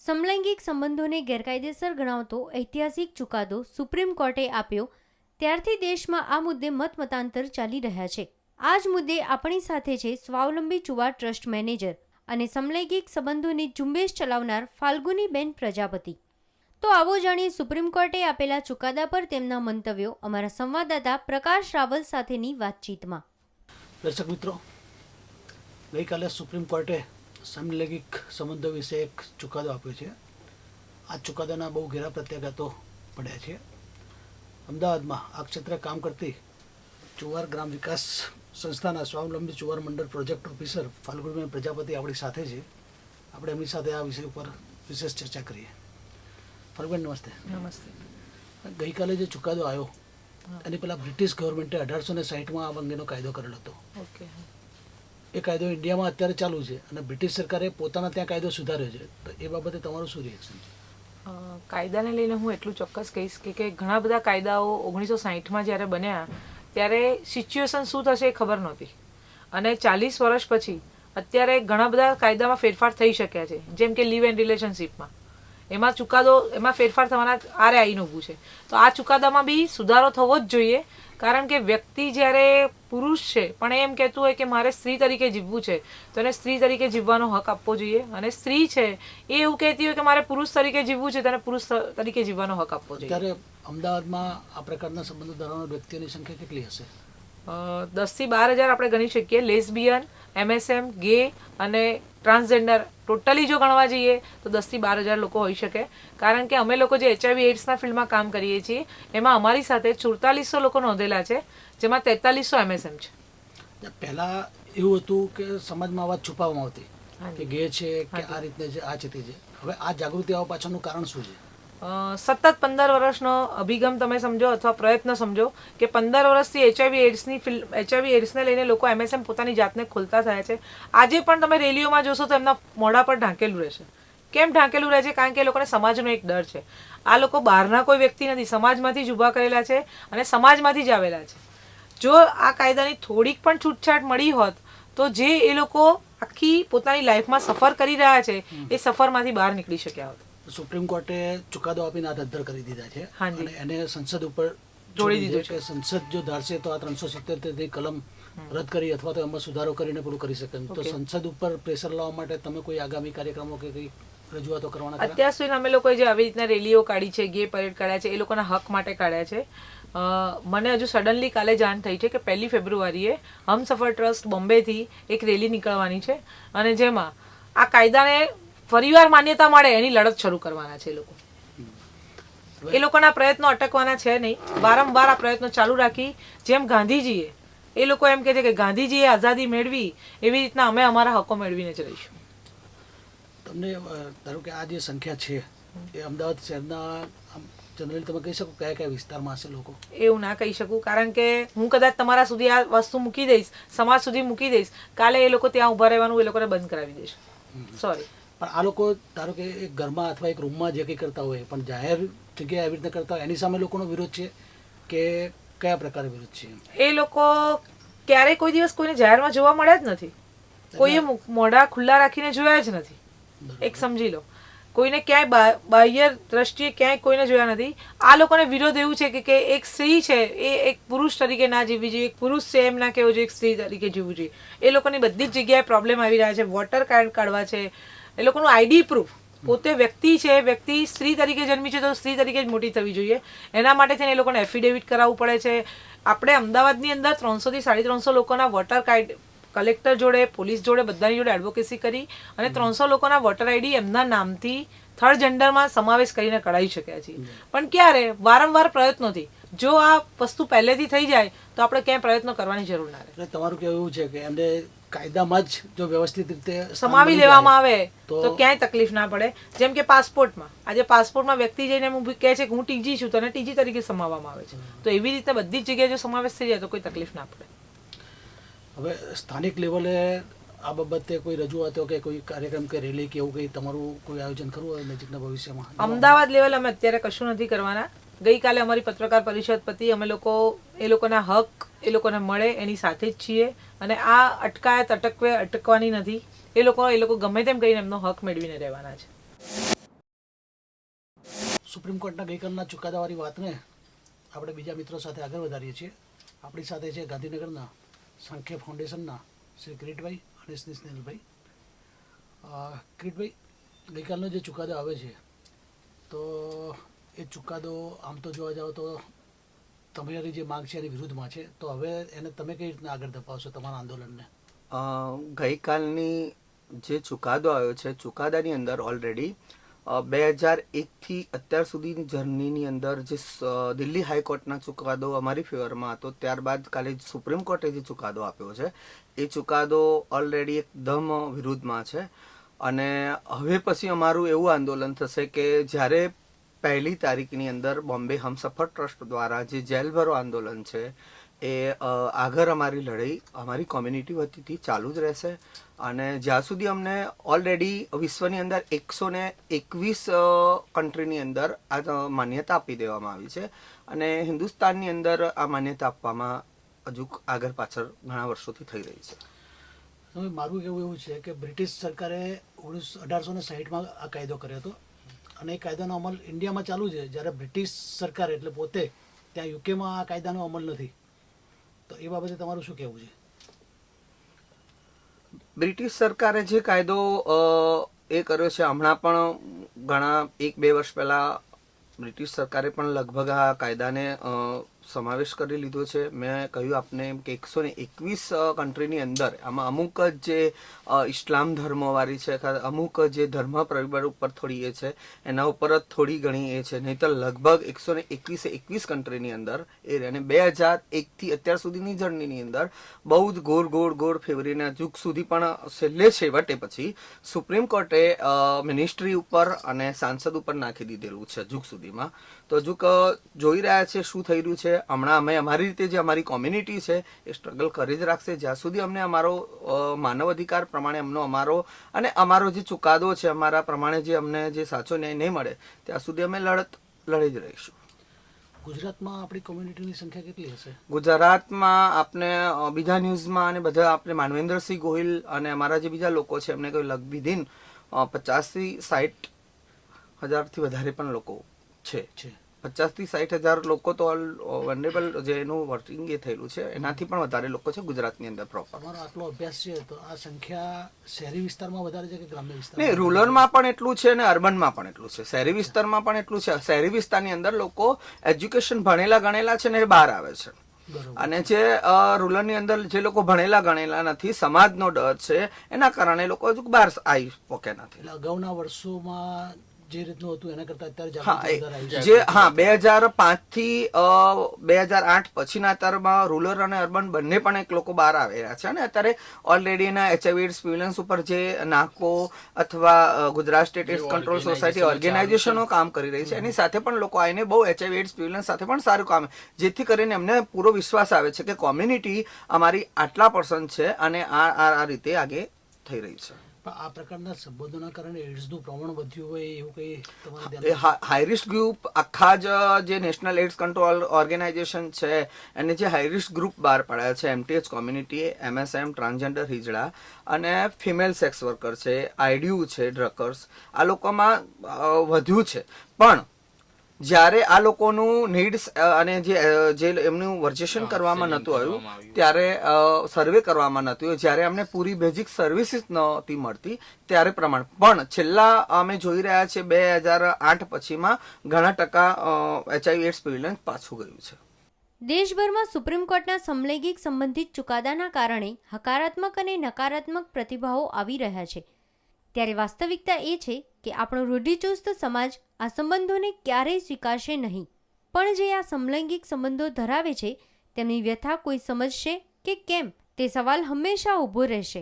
સમલૈંગિક સંબંધોને ગેરકાયદેસર ગણાવતો ઐતિહાસિક ચુકાદો સુપ્રીમ કોર્ટે આપ્યો ત્યારથી દેશમાં આ મુદ્દે મતમતાંતર ચાલી રહ્યા છે. આ જ મુદ્દે આપણી સાથે છે સ્વાવલંબી ચુવાર ટ્રસ્ટ મેનેજર અને સમલૈંગિક સંબંધોની ઝુંબેશ ચલાવનાર ફાલ્ગુનીબેન પ્રજાપતિ. તો આવો જાણીએ સુપ્રીમ કોર્ટે આપેલા ચુકાદા પર તેમના મંતવ્યો અમારા સંવાદદાતા પ્રકાશ રાવલ સાથેની વાતચીતમાં. દર્શક મિત્રો, ગઈકાલે સુપ્રીમ કોર્ટે સમલૈંગિક સંબંધો વિશે એક ચુકાદો આપ્યો છે. આ ચુકાદાના બહુ ઘેરા પ્રત્યાઘાતો પડ્યા છે. અમદાવાદમાં આ ક્ષેત્રે કામ કરતી ચુવાર ગ્રામ વિકાસ સંસ્થાના સ્વાવલંબી ચુવાર મંડળ પ્રોજેક્ટ ઓફિસર ફાલ્ગુનીબેન પ્રજાપતિ આપણી સાથે છે. આપણે એમની સાથે આ વિષય ઉપર વિશેષ ચર્ચા કરીએ. ફાલ્ગુનીબેન, નમસ્તે. નમસ્તે. ગઈકાલે જે ચુકાદો આવ્યો એની પહેલાં બ્રિટિશ ગવર્મેન્ટે 1860માં આ અંગેનો કાયદો કરેલો હતો. ઓકે. એ કાયદો ઇન્ડિયામાં અત્યારે ચાલુ છે અને બ્રિટિશ સરકારે પોતાના ત્યાં કાયદો સુધાર્યો છે. તો એ બાબતે તમારું શું રિએક્શન છે? કાયદાને લઈને હું એટલું ચોક્કસ કહીશ કે ઘણા બધા કાયદાઓ 1960માં જ્યારે બન્યા ત્યારે સિચ્યુએશન શું થશે એ ખબર નહોતી, અને 40 વર્ષ પછી અત્યારે ઘણા બધા કાયદામાં ફેરફાર થઈ શક્યા છે. જેમ કે લિવ એન્ડ રિલેશનશીપમાં એમાં ચુકાદો એમાં ફેરફાર થવાના આરે આવીને ઊભું છે. તો આ ચુકાદામાં બી સુધારો થવો જ જોઈએ, કારણ કે વ્યક્તિ જ્યારે પુરુષ છે પણ એમ કહેતું હોય કે મારે સ્ત્રી તરીકે જીવવું છે તો એને સ્ત્રી તરીકે જીવવાનો હક આપવો જોઈએ, અને સ્ત્રી છે એ એવું કહેતી હોય કે મારે પુરુષ તરીકે જીવવું છે તો એને પુરુષ તરીકે જીવવાનો હક આપવો જોઈએ. ત્યારે અમદાવાદમાં આ પ્રકારના સંબંધો ધરાવનાર વ્યક્તિઓની સંખ્યા કેટલી હશે? 10 થી 12 હજાર આપણે ગણી શકીએ. લેસ્બિયન, MSM, ગે અને ટ્રાન્સજેન્ડર ટોટલી જો ગણવા જઈએ તો 10 થી 12 હજાર લોકો હોઈ શકે. કારણ કે અમે લોકો જે HIV એઇડ્સના ફિલ્ડમાં કામ કરીએ છીએ એમાં અમારી સાથે 4400 લોકો નોંધેલા છે, જેમાં 4300 MSM છે. પહેલા એવું હતું કે સમાજમાં અવાજ છુપાવવામાં આવતી કે ગે છે કે આ રીતને છે, આ છે તે છે. હવે આ જાગૃતિ આવવા પાછળનું કારણ શું છે? સતત 15 વર્ષનો અભિગમ તમે સમજો અથવા પ્રયત્ન સમજો કે 15 વર્ષથી HIV એઇડ્સને લઈને લોકો MSM પોતાની જાતને ખોલતા થયા છે. આજે પણ તમે રેલીઓમાં જોશો તો એમના મોઢા પર ઢાંકેલું રહેશે. કેમ ઢાંકેલું રહે છે? કારણ કે એ લોકોને સમાજનો એક ડર છે. આ લોકો બહારના કોઈ વ્યક્તિ નથી, સમાજમાંથી જ ઊભા કરેલા છે અને સમાજમાંથી જ આવેલા છે. જો આ કાયદાની થોડીક પણ છૂટછાટ મળી હોત તો જે એ લોકો આખી પોતાની લાઈફમાં સફર કરી રહ્યા છે એ સફરમાંથી બહાર નીકળી શક્યા હોત. સુપ્રીમ કોર્ટે ચુકાદો આપીને હાથ અદ્ધર કરી દીધા છે અને એને સંસદ ઉપર જોડી દીધું છે. સંસદ જો ધારશે તો આ 377 કલમ રદ કરી અથવા તો એમાં સુધારો કરીને પૂરું કરી શકે. તો સંસદ ઉપર પ્રેશર લાવવા માટે તમે કોઈ આગામી કાર્યક્રમો કે કઈ રજૂઆતો કરવાના? અત્યાર સુધી અમે લોકોએ જે આવી રીતના રેલીઓ કાઢી છે, ગે પરેડ કાઢ્યા છે, એ લોકોના હક માટે કાઢ્યા છે. મને હજુ સડનલી કાલે જાણ થઈ છે કે 1 ફેબ્રુઆરીએ હમસફર ટ્રસ્ટ બોમ્બેથી એક રેલી નીકળવાની છે અને જેમાં આ કાયદાને ફરીવાર માન્યતા મળે એની લડત શરૂ કરવાના છે. એ લોકોના પ્રયત્નો અટકવાના છે નહીં. વારંવાર આ પ્રયત્નો ચાલુ રાખી, જેમ ગાંધીજીએ એ લોકો એમ કહે છે કે ગાંધીજીએ આઝાદી મેળવી એવી રીતના અમે અમારા હકો મેળવીને જ રહીશું. તમને ધારો કે આ જે સંખ્યા છે એ અમદાવાદ શહેરના જનરલી તમે કહી શકો કયા કયા વિસ્તારમાં હશે લોકો? એવું ના કહી શકું, કારણ કે હું કદાચ તમારા સુધી આ વસ્તુ મૂકી દઈશ, સમાજ સુધી મૂકી દઈશ, કાલે એ લોકો ત્યાં ઊભા રહેવાનું એ લોકોને બંધ કરાવી દેશે. સોરી. પણ આ લોકો ધારો કે એક ઘરમાં અથવા એક રૂમમાં જે કંઈ કરતા હોય પણ જાહેર જગ્યાએ આવી રીતે કરતા હોય એની સામે લોકોનો વિરોધ છે કે કયા પ્રકારે વિરોધ છે? એ લોકો ક્યારેય કોઈ દિવસ કોઈને જાહેરમાં જોવા મળ્યા જ નથી. કોઈએ મોઢા ખુલ્લા રાખીને જોયા જ નથી. એક સમજી લો, કોઈને ક્યાંય બાહ્ય દ્રષ્ટિએ ક્યાંય કોઈને જોયા નથી. આ લોકોને વિરોધ એવું છે કે એક સ્ત્રી છે એ એક પુરુષ તરીકે ના જીવવી જોઈએ, એક પુરુષ છે એમ ના કહેવું જોઈએ, એક સ્ત્રી તરીકે જીવવું જોઈએ. એ લોકોની બધી જ જગ્યાએ પ્રોબ્લેમ આવી રહ્યા છે. વોટર કાર્ડ કાઢવા છે, એ લોકોનું ID પ્રૂફ, પોતે વ્યક્તિ છે, વ્યક્તિ સ્ત્રી તરીકે જન્મી છે તો સ્ત્રી તરીકે જ મોટી થવી જોઈએ. એના માટે થઈને એ લોકોને એફિડેવિટ કરાવવું પડે છે. આપણે અમદાવાદની અંદર 300 થી 350 લોકોના વોટર કાર્ડ કલેક્ટર જોડે, પોલીસ જોડે, બધાની જોડે એડવોકેસી કરી અને 300 લોકોના વોટર ID એમના નામથી થર્ડ જેન્ડરમાં સમાવેશ કરીને કઢાવી શક્યા છીએ. પણ ક્યારે? વારંવાર પ્રયત્નોથી. જો આ વસ્તુ પહેલેથી થઈ જાય તો આપણે ક્યાંય પ્રયત્નો કરવાની જરૂર ના રહે. તમારું કહેવું એવું છે કે એમને કાયદામાં જ જો વ્યવસ્થિત રીતે સમાવી લેવામાં આવે તો ક્યાંય તકલીફ ના પડે. જેમ કે પાસપોર્ટમાં, આજે પાસપોર્ટમાં વ્યક્તિ જઈને કહે છે કે હું TG છું, તો એને TG તરીકે સમાવવામાં આવે છે. તો એવી રીતે બધી જ જગ્યાએ જો સમાવેશ થઈ જાય તો કોઈ તકલીફ ના પડે. હવે સ્થાનિક લેવલે આ બાબતે કોઈ રજૂઆતો કે કોઈ કાર્યક્રમ કે રેલી કે એવું કંઈ તમારું કોઈ આયોજન કરવું હોય નજીકના ભવિષ્યમાં? અમદાવાદ લેવલ અમે અત્યારે કશું નથી કરવાના. ગઈકાલે અમારી પત્રકાર પરિષદ પતિ, અમે લોકો એ લોકોના હક એ લોકોને મળે એની સાથે જ છીએ અને આ અટકવાની નથી. એ લોકો ગમે તેમ કરીને એમનો હક મેળવીને રહેવાના છે. સુપ્રીમ કોર્ટના ગઈકાલના ચુકાદાવાળી વાતને આપણે બીજા મિત્રો સાથે આગળ વધારીએ છીએ. આપણી સાથે છે ગાંધીનગરના સાંખ્ય ફાઉન્ડેશનના શ્રી કિરીટભાઈ અને શ્રી સ્નેહલભાઈ. કિરીટભાઈ, ગઈકાલનો જે ચુકાદો આવે છે તો એ ચુકાદો આમ તો જોવા જાઓ તો તમારી જે માંગ છે એની વિરુદ્ધમાં છે, તો હવે એને તમે કઈ રીતના આગળ ધપાવશો તમારા આંદોલનને? ગઈકાલની જે ચુકાદો આવ્યો છે, ચુકાદાની અંદર ઓલરેડી 2001થી અત્યાર સુધીની જર્નીની અંદર જે દિલ્હી હાઈકોર્ટના ચુકાદો અમારી ફેવરમાં હતો, ત્યારબાદ કાલે સુપ્રીમ કોર્ટે જે ચુકાદો આપ્યો છે એ ચુકાદો ઓલરેડી એકદમ વિરુદ્ધમાં છે. અને હવે પછી અમારું એવું આંદોલન થશે કે જ્યારે 1લી તારીખની અંદર બોમ્બે હમસફર ટ્રસ્ટ દ્વારા જે જેલ ભરો આંદોલન છે એ આગળ અમારી લડાઈ અમારી કોમ્યુનિટી વતીથી ચાલુ જ રહેશે. અને જ્યાં સુધી અમને ઓલરેડી વિશ્વની અંદર 121 કન્ટ્રીની અંદર આ માન્યતા આપી દેવામાં આવી છે અને હિન્દુસ્તાનની અંદર આ માન્યતા આપવામાં હજુ આગળ પાછળ ઘણા વર્ષોથી થઈ રહી છે. હવે મારું કહેવું એવું છે કે બ્રિટિશ સરકારે 1860માં આ કાયદો કર્યો હતો અને એ કાયદાનો અમલ ઇન્ડિયામાં ચાલુ છે, જ્યારે બ્રિટિશ સરકાર એટલે પોતે ત્યાં યુકેમાં આ કાયદાનો અમલ નથી. તો એ બાબતે તમારું શું કહેવું છે? બ્રિટિશ સરકારે જે કાયદો એ કર્યો છે, હમણાં પણ ઘણા 1-2 વર્ષ પહેલા બ્રિટિશ સરકારે પણ લગભગ આ કાયદાને સમાવેશ કરી લીધો છે. મેં કહ્યું આપને કે 121 કન્ટ્રીની અંદર આમાં અમુક જ જે ઇસ્લામ ધર્મવાળી છે, અમુક જે ધર્મ પરિબળ ઉપર થોડી એ છે, એના ઉપર જ થોડી ઘણી એ છે, નહીં તો લગભગ 121 કન્ટ્રીની અંદર એ રહે. અને 2001થી અત્યાર સુધીની જર્નીની અંદર બહુ જ ગોળ ફેવરીને હજુ સુધી પણ છેવટે પછી સુપ્રીમ કોર્ટે મિનિસ્ટ્રી ઉપર અને સાંસદ ઉપર નાખી દીધેલું છે હજુ સુધીમાં. તો હજુ જોઈ રહ્યા છે શું થઈ રહ્યું છે. હમણાં અમે અમારી રીતે જે અમારી કોમ્યુનિટી છે એ સ્ટ્રગલ કરી જ રાખશે જ્યાં સુધી અમને અમારો માનવ અધિકાર પ્રમાણે અમારો જે ચુકાદો છે અમારા પ્રમાણે જે અમને જે સાચો ન્યાય નહીં મળે ત્યાં સુધી અમે લડી જ રહીશું. ગુજરાતમાં આપણી કોમ્યુનિટીની સંખ્યા કેટલી હશે? ગુજરાતમાં આપણે બીજા ન્યૂઝમાં અને બધા આપણે માનવેન્દ્રસિંહ ગોહિલ અને અમારા જે બીજા લોકો છે એમને કહ્યું વિધિન 50થી 60 હજારથી વધારે પણ લોકો છે. 50 થી 60 હજાર લોકો તો વનરેબલ જે એનું વર્કિંગ એ થયેલું છે, એનાથી પણ વધારે લોકો છે ગુજરાતની અંદર પ્રોપર. તમારો આટલો અભ્યાસ છે તો આ સંખ્યા શહેરી વિસ્તારમાં વધારે છે કે ગ્રામ્ય વિસ્તારમાં? નહીં, રૂરલમાં પણ એટલું છે અને અર્બનમાં પણ એટલું છે. શહેરી વિસ્તારમાં પણ એટલું છે. શહેરી વિસ્તારની અંદર લોકો એજ્યુકેશન ભણેલા ગણેલા છે ને એ બહાર આવે છે. અને જે રૂરલની અંદર જે લોકો ભણેલા ગણેલા નથી, સમાજનો ડર છે, એના કારણે લોકો હજુ બહાર આવી પોકે નથી. એટલે અગાઉના વર્ષોમાં જે રીતનું હતું એના કરતા અત્યારે 2005 થી 2008 પછીના અત્યારમાં રૂરલ અને અર્બન બંને પણ એક લોકો બહાર આવી રહ્યા છે. અને અત્યારે ઓલરેડી એના HIV એડ્સ પ્રિવેલન્સ ઉપર જે નાકો અથવા Gujarat state AIDS control society ઓર્ગેનાઇઝેશનો કામ કરી રહી છે, એની સાથે પણ લોકો આવીને બહુ HIV એડ્સ પ્રિવેલન્સ સાથે પણ સારું કામ, જેથી કરીને એમને પૂરો વિશ્વાસ આવે છે કે કોમ્યુનિટી અમારી આટલા % છે અને આ રીતે આગે થઈ રહી છે. આ પ્રકારના સંબોધનના કારણે એડ્સનું પ્રમાણ વધ્યું હોય એવું કઈ તમારે હાઈ રિસ્ક ગ્રુપ આખા જ જે નેશનલ એડ્સ કંટ્રોલ ઓર્ગેનાઇઝેશન છે એને જે હાઈ રિસ્ક ગ્રુપ બહાર પાડ્યા છે, MTH કોમ્યુનિટી, MSM, ટ્રાન્સજેન્ડર હિજડા અને ફિમેલ સેક્સ વર્કર છે, IDU છે, ડ્રકર્સ, આ લોકોમાં વધ્યું છે. પણ જ્યારે આ લોકોનું નીડ્સ અને જે એમનું વર્જેશન કરવામાં નહોતું આવ્યું, ત્યારે સર્વે કરવામાં નહોતું આવ્યું, જ્યારે અમને પૂરી બેઝિક સર્વિસીસ નહોતી મળતી ત્યારે પ્રમાણ. પણ છેલ્લા અમે જોઈ રહ્યા છીએ 2008 પછીમાં ઘણા ટકા HIV એડ્સ પ્રિવેલન્સ પાછું ગયું છે. દેશભરમાં સુપ્રીમ કોર્ટના સમલૈંગિક સંબંધિત ચુકાદાના કારણે હકારાત્મક અને નકારાત્મક પ્રતિભાવો આવી રહ્યા છે. ત્યારે વાસ્તવિકતા એ છે કે આપણો રૂઢિચુસ્ત સમાજ આ સંબંધોને ક્યારેય સ્વીકારશે નહીં. પણ જે આ સમલૈંગિક સંબંધો ધરાવે છે તેમની વ્યથા કોઈ સમજશે કે કેમ તે સવાલ હંમેશા ઊભો રહેશે.